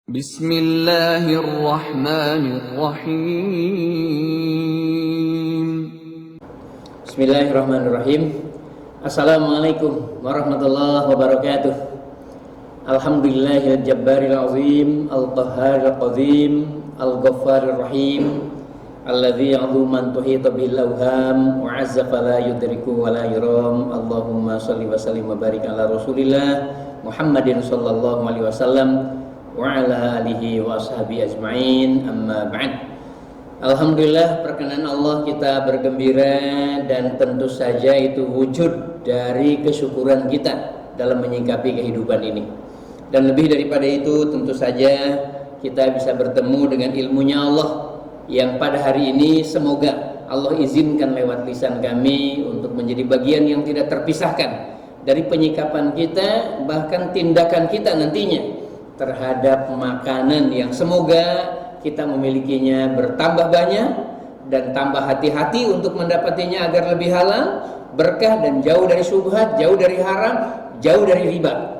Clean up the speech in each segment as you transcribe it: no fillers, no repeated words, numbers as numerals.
Bismillahirrahmanirrahim. Bismillahirrahmanirrahim. Assalamualaikum warahmatullahi wabarakatuh. Alhamdulillahil jabbaril azim, al-qahharil qadim, al-ghaffarir rahim, alladzi ya'dhu man tuhita bil awham wa 'azza fala yudriku wa la yuram. Allahumma shalli wa sallim wa barik ala Rasulillah Muhammadin sallallahu alaihi wasallam wa ala alihi wa ashabihi ajma'in, amma ba'd. Alhamdulillah, perkenan Allah kita bergembira, dan tentu saja itu wujud dari kesyukuran kita dalam menyikapi kehidupan ini. Dan lebih daripada itu, tentu saja kita bisa bertemu dengan ilmunya Allah yang pada hari ini semoga Allah izinkan lewat lisan kami untuk menjadi bagian yang tidak terpisahkan dari penyikapan kita, bahkan tindakan kita nantinya terhadap makanan yang semoga kita memilikinya bertambah banyak dan tambah hati-hati untuk mendapatinya agar lebih halal, berkah, dan jauh dari syubhat, jauh dari haram, jauh dari riba.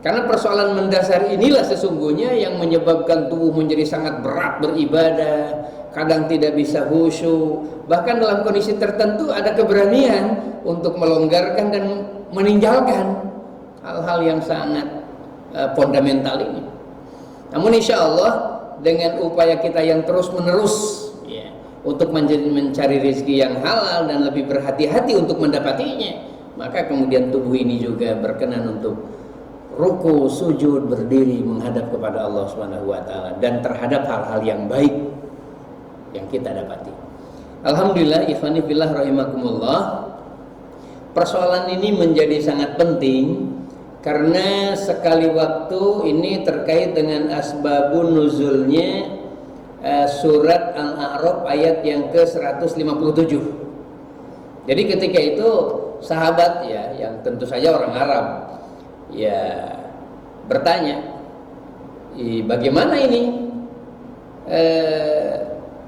Karena persoalan mendasar inilah sesungguhnya yang menyebabkan tubuh menjadi sangat berat beribadah, kadang tidak bisa khusyuk, bahkan dalam kondisi tertentu ada keberanian untuk melonggarkan dan meninggalkan hal-hal yang sangat fundamental ini. Namun insya Allah dengan upaya kita yang terus menerus untuk mencari rezeki yang halal dan lebih berhati-hati untuk mendapatinya, maka kemudian tubuh ini juga berkenan untuk ruku, sujud, berdiri menghadap kepada Allah Subhanahu wa taala dan terhadap hal-hal yang baik yang kita dapati. Alhamdulillah, ikhwani fillah rahimakumullah. Persoalan ini menjadi sangat penting karena sekali waktu ini terkait dengan asbabun nuzulnya surat Al-A'raf ayat yang ke-157. Jadi ketika itu sahabat yang tentu saja orang Arab bertanya, bagaimana ini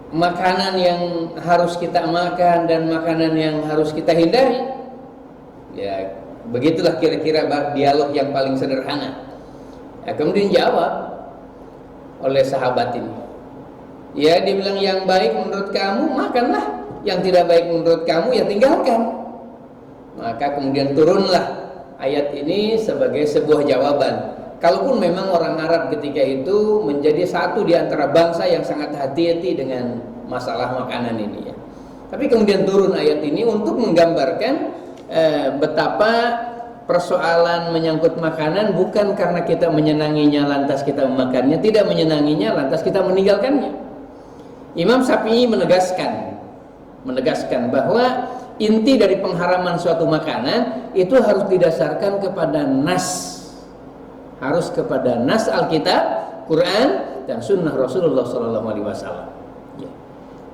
makanan yang harus kita makan dan makanan yang harus kita hindari? Begitulah kira-kira dialog yang paling sederhana. Kemudian jawab oleh sahabat ini, dia bilang, yang baik menurut kamu makanlah, yang tidak baik menurut kamu ya tinggalkan. Maka kemudian turunlah ayat ini sebagai sebuah jawaban. Kalaupun memang orang Arab ketika itu menjadi satu di antara bangsa yang sangat hati-hati dengan masalah makanan ini tapi kemudian turun ayat ini untuk menggambarkan betapa persoalan menyangkut makanan bukan karena kita menyenanginya lantas kita memakannya, tidak menyenanginya lantas kita meninggalkannya. Imam Syafi'i menegaskan bahwa inti dari pengharaman suatu makanan itu harus didasarkan kepada nas, harus kepada nas Alkitab, Quran, dan Sunnah Rasulullah SAW.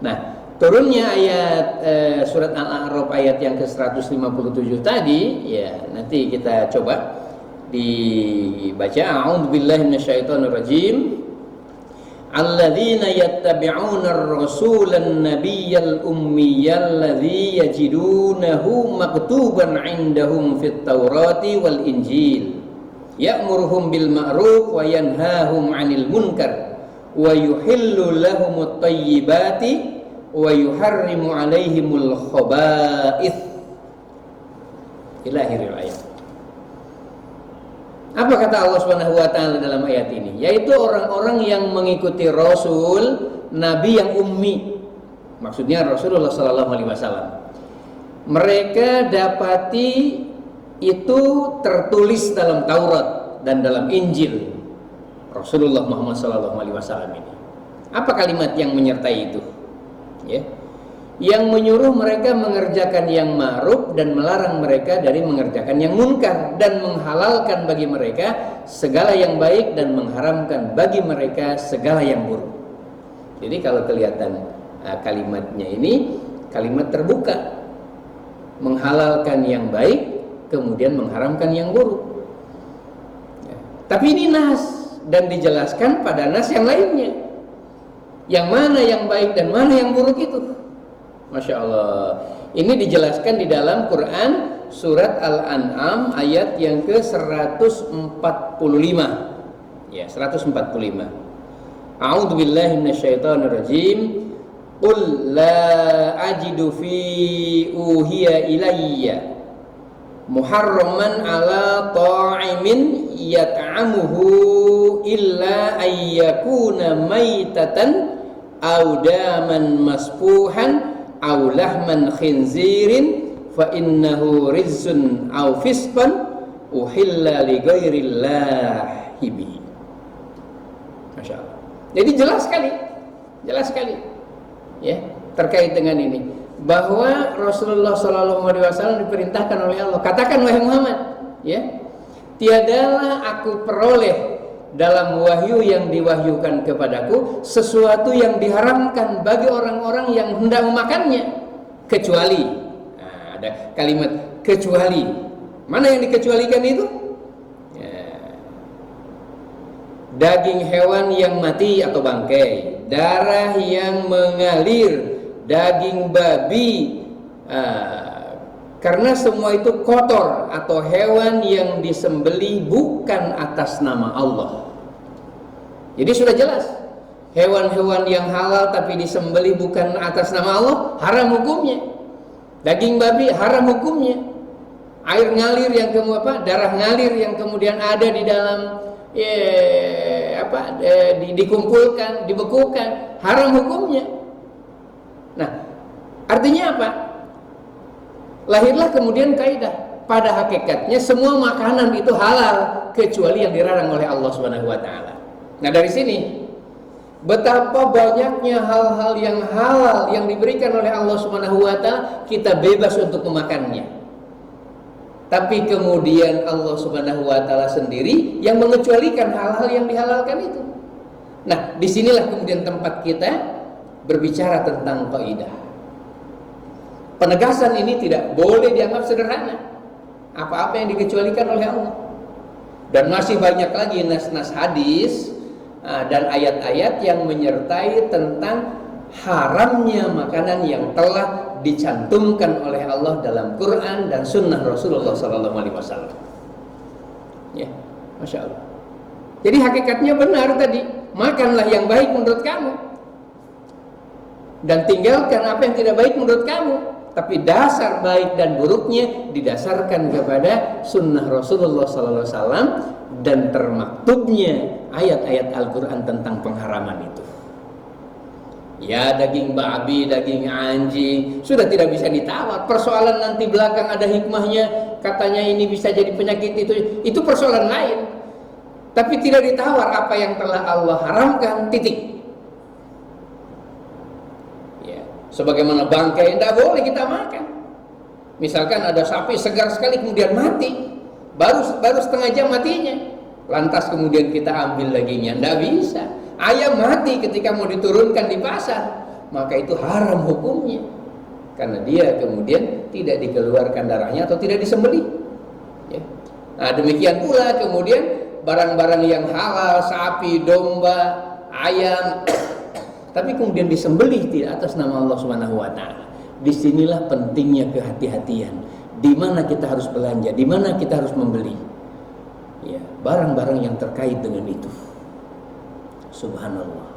Nah, turunnya ayat surat Al-A'raf ayat yang ke-157 tadi, nanti kita coba dibaca. A'udzubillahi minasyaitonirrajim. Alladzina yattabi'una ar-rasulan nabiyyal ummiyyal ladzi yajidunahu maktuban 'indahum fit Taurati wal Injil ya'muruhum bil ma'ruf wa yanhahum 'anil munkar wa yuhillu lahumut thayyibati wa yuharrimu 'alaihimul khaba'ith ila akhiril ayat. Apa kata Allah Subhanahu wa taala dalam ayat ini? Yaitu orang-orang yang mengikuti Rasul, Nabi yang ummi. Maksudnya Rasulullah sallallahu alaihi wasallam. Mereka dapati itu tertulis dalam Taurat dan dalam Injil Rasulullah Muhammad sallallahu alaihi wasallam ini. Apa kalimat yang menyertai itu? Yang menyuruh mereka mengerjakan yang ma'ruf dan melarang mereka dari mengerjakan yang munkar, dan menghalalkan bagi mereka segala yang baik dan mengharamkan bagi mereka segala yang buruk. Jadi kalau kelihatan kalimatnya ini kalimat terbuka, menghalalkan yang baik kemudian mengharamkan yang buruk. Tapi ini nas dan dijelaskan pada nas yang lainnya, yang mana yang baik dan mana yang buruk itu. Masya Allah. Ini dijelaskan di dalam Quran surat Al-An'am ayat yang ke-145. Ya, 145. A'udzu billahi minasyaitonir rajim. Qul la ajidu fi uhiya ilayya muharraman ala ta'imin yat'amuhu illa ayyakuna maitatan aw daman masfuhan aw lahman khinzirin fa innahu rizqun aw fisqan uhilla li ghairillahi bihi. Masya Allah. Jadi jelas sekali ya terkait dengan ini bahwa Rasulullah SAW diperintahkan oleh Allah, katakan wahai Muhammad, ya, tiadalah aku peroleh dalam wahyu yang diwahyukan kepadaku sesuatu yang diharamkan bagi orang-orang yang hendak memakannya kecuali, nah, ada kalimat kecuali. Mana yang dikecualikan itu? Ya, daging hewan yang mati atau bangkai, darah yang mengalir, daging babi, karena semua itu kotor, atau hewan yang disembelih bukan atas nama Allah. Jadi sudah jelas, hewan-hewan yang halal tapi disembelih bukan atas nama Allah, haram hukumnya. Daging babi haram hukumnya. Air ngalir yang kemudian darah ngalir yang kemudian ada di dalam dikumpulkan, dibekukan, haram hukumnya. Nah, artinya apa? Lahirlah kemudian kaidah, pada hakikatnya semua makanan itu halal kecuali yang dilarang oleh Allah Subhanahu wa taala. Nah, dari sini betapa banyaknya hal-hal yang halal yang diberikan oleh Allah Subhanahu wa taala, kita bebas untuk memakannya. Tapi kemudian Allah Subhanahu wa taala sendiri yang mengecualikan hal-hal yang dihalalkan itu. Nah, disinilah kemudian tempat kita berbicara tentang kaidah. Penegasan ini tidak boleh dianggap sederhana. Apa-apa yang dikecualikan oleh Allah. Dan masih banyak lagi nas-nas hadis dan ayat-ayat yang menyertai tentang haramnya makanan yang telah dicantumkan oleh Allah dalam Quran dan Sunnah Rasulullah SAW. Ya, Masya Allah. Jadi hakikatnya benar tadi, makanlah yang baik menurut kamu dan tinggalkan apa yang tidak baik menurut kamu. Tapi dasar baik dan buruknya didasarkan kepada Sunnah Rasulullah SAW dan termaktubnya ayat-ayat Al-Quran tentang pengharaman itu. Ya, daging babi, daging anjing sudah tidak bisa ditawar. Persoalan nanti belakang ada hikmahnya, katanya ini bisa jadi penyakit, itu persoalan lain. Tapi tidak ditawar apa yang telah Allah haramkan, titik. Ya, sebagaimana bangkai tidak boleh kita makan. Misalkan ada sapi segar sekali kemudian mati, baru setengah jam matinya, lantas kemudian kita ambil dagingnya, tidak bisa. Ayam mati ketika mau diturunkan di pasar, maka itu haram hukumnya, karena dia kemudian tidak dikeluarkan darahnya atau tidak disembelih. Ya. Nah, demikian pula kemudian barang-barang yang halal, sapi, domba, ayam, tapi kemudian disembelih tidak atas nama Allah Subhanahu wa taala. Disinilah pentingnya kehati-hatian. Di mana kita harus belanja, di mana kita harus membeli. Ya, barang-barang yang terkait dengan itu. Subhanallah,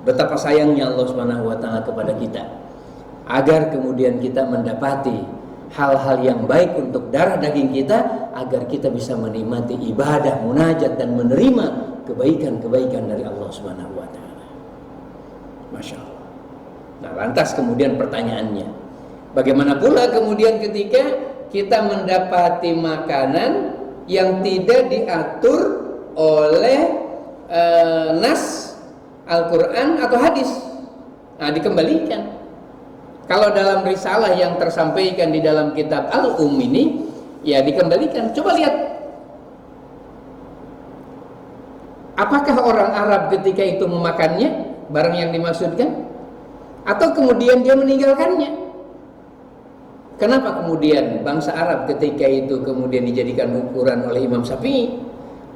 betapa sayangnya Allah Subhanahu wa taala kepada kita, agar kemudian kita mendapati hal-hal yang baik untuk darah daging kita, agar kita bisa menikmati ibadah, munajat, dan menerima kebaikan-kebaikan dari Allah Subhanahu wa taala. Masya Allah. Nah, lantas kemudian pertanyaannya, bagaimana pula kemudian ketika kita mendapati makanan yang tidak diatur oleh nas Al-Quran atau hadis? Nah, dikembalikan. Kalau dalam risalah yang tersampaikan di dalam kitab Al-Um ini, ya dikembalikan. Coba lihat, apakah orang Arab ketika itu memakannya, barang yang dimaksudkan, atau kemudian dia meninggalkannya? Kenapa kemudian bangsa Arab ketika itu kemudian dijadikan ukuran oleh Imam Syafi'i?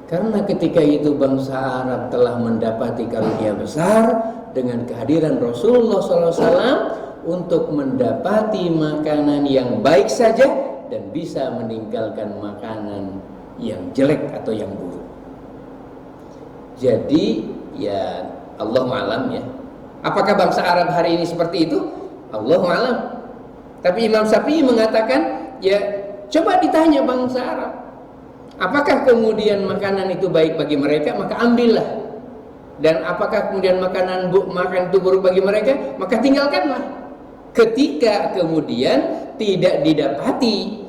Karena ketika itu bangsa Arab telah mendapati karunia besar dengan kehadiran Rasulullah SAW untuk mendapati makanan yang baik saja dan bisa meninggalkan makanan yang jelek atau yang buruk. Jadi ya Allahu alam ya. Apakah bangsa Arab hari ini seperti itu? Allahu alam. Tapi Imam Syafi'i mengatakan, ya coba ditanya bangsa Arab, apakah kemudian makanan itu baik bagi mereka, maka ambillah. Dan apakah kemudian makan itu buruk bagi mereka, maka tinggalkanlah. Ketika kemudian tidak didapati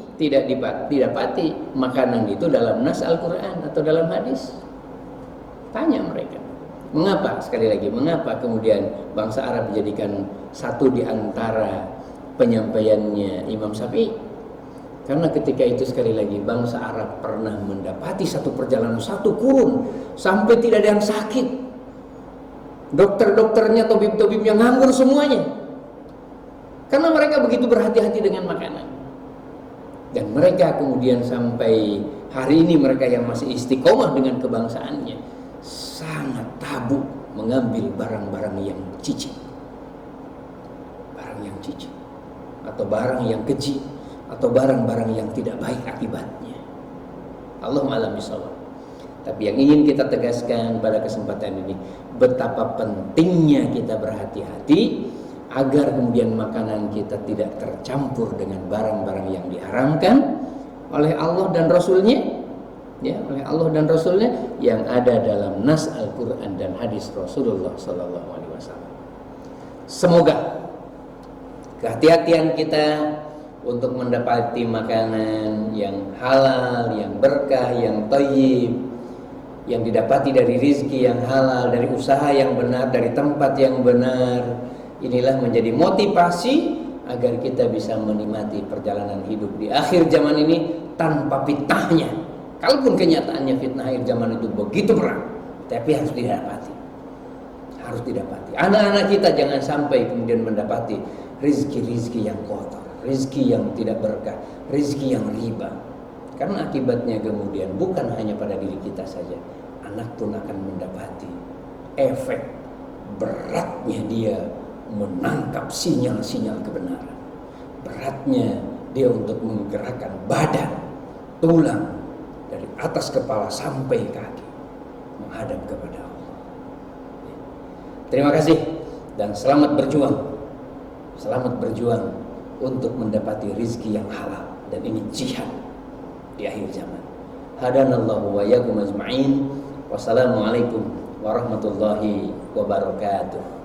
makanan itu dalam nas Al-Quran atau dalam hadis, tanya mereka. Mengapa, sekali lagi, mengapa kemudian bangsa Arab dijadikan satu di antara penyampaiannya Imam Syafi'i? Karena ketika itu, sekali lagi, bangsa Arab pernah mendapati satu perjalanan, satu kurun, sampai tidak ada yang sakit. Dokter-dokternya, tabib-tabibnya nganggur semuanya. Karena mereka begitu berhati-hati dengan makanan. Dan mereka kemudian sampai hari ini, mereka yang masih istiqomah dengan kebangsaannya, sangat tabu mengambil barang-barang yang cicik, barang yang cicik, atau barang yang keji, atau barang-barang yang tidak baik akibatnya. Allahu a'lam bishawab. Tapi yang ingin kita tegaskan pada kesempatan ini, betapa pentingnya kita berhati-hati agar kemudian makanan kita tidak tercampur dengan barang-barang yang diharamkan oleh Allah dan Rasulnya, ya, oleh Allah dan Rasulnya yang ada dalam nas Al-Quran dan hadis Rasulullah SAW. Semoga kehati-hatian kita untuk mendapati makanan yang halal, yang berkah, yang thayyib, yang didapati dari rizki yang halal, dari usaha yang benar, dari tempat yang benar, inilah menjadi motivasi agar kita bisa menikmati perjalanan hidup di akhir zaman ini tanpa fitnahnya. Kalaupun kenyataannya fitnah akhir zaman itu begitu berat, tapi harus didapati. Harus didapati. Anak-anak kita jangan sampai kemudian mendapati rizki-rizki yang kotor, rizki yang tidak berkah, rizki yang riba. Karena akibatnya kemudian bukan hanya pada diri kita saja, anak pun akan mendapati efek beratnya dia menangkap sinyal-sinyal kebenaran, beratnya dia untuk menggerakkan badan, tulang dari atas kepala sampai kaki menghadap kepada Allah. Terima kasih dan selamat berjuang untuk mendapati rizki yang halal, dan ini jihad di akhir zaman. Hadanallahu wa iyyakum ajma'in. Wassalamualaikum warahmatullahi wabarakatuh.